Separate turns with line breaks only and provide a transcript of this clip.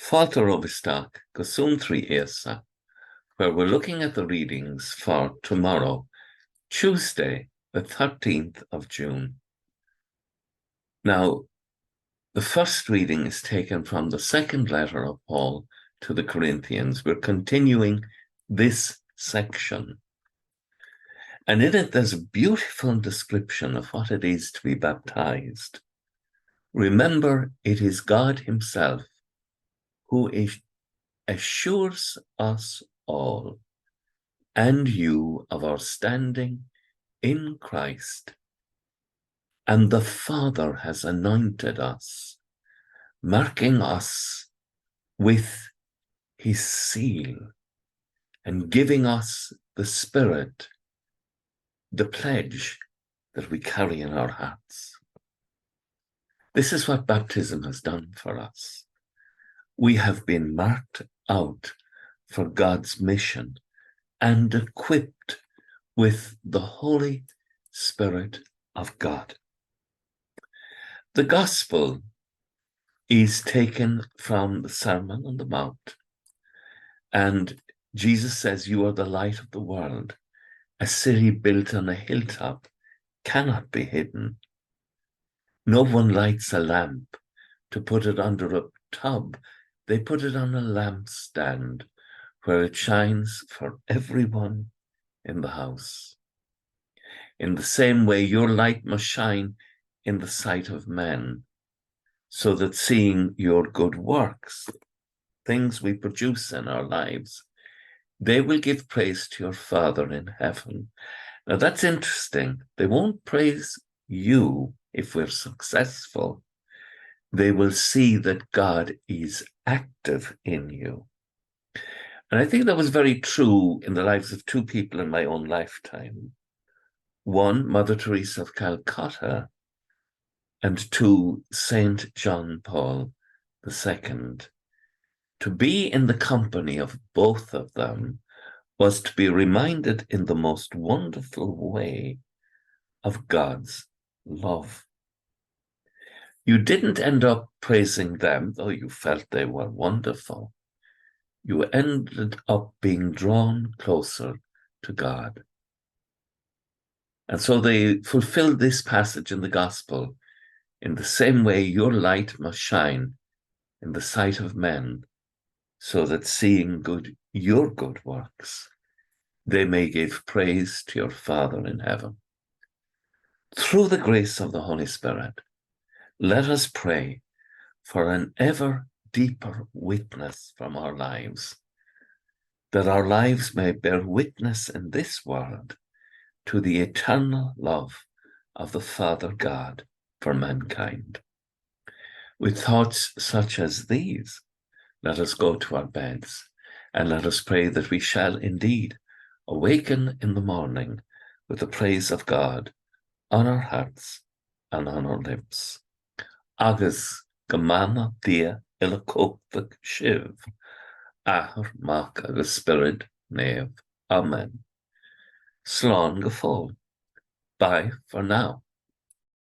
folklore Overstock, Suantraí Íosa, where we're looking at the readings for tomorrow, Tuesday, the 13th of June. Now, the first reading is taken from the second letter of Paul to the Corinthians. We're continuing this section. And in it, there's a beautiful description of what it is to be baptized. Remember, it is God himself who assures us all and you of our standing in Christ. And the Father has anointed us, marking us with his seal and giving us the Spirit, the pledge that we carry in our hearts. This is what baptism has done for us. We have been marked out for God's mission and equipped with the Holy Spirit of God. The Gospel is taken from the Sermon on the Mount, and Jesus says, "You are the light of the world. A city built on a hilltop cannot be hidden. No one lights a lamp to put it under a tub. They put it on a lampstand where it shines for everyone in the house. In the same way, your light must shine in the sight of men, so that seeing your good works, things we produce in our lives, they will give praise to your Father in heaven." Now that's interesting. They won't praise you if we're successful. They will see that God is active in you. And I think that was very true in the lives of two people in my own lifetime. One, Mother Teresa of Calcutta, and two, Saint John Paul II. To be in the company of both of them was to be reminded in the most wonderful way of God's love. You didn't end up praising them, though you felt they were wonderful. You ended up being drawn closer to God. And so they fulfilled this passage in the Gospel. In the same way, your light must shine in the sight of men, so that seeing your good works, they may give praise to your Father in heaven. Through the grace of the Holy Spirit, let us pray for an ever deeper witness from our lives, that our lives may bear witness in this world to the eternal love of the Father God for mankind. With thoughts such as these, let us go to our beds, and let us pray that we shall indeed awaken in the morning with the praise of God on our hearts and on our lips. Agus gemana dia ilakopvik shiv, ahar mak agus spirit nev. Amen. Slán go fóill. Bye for now.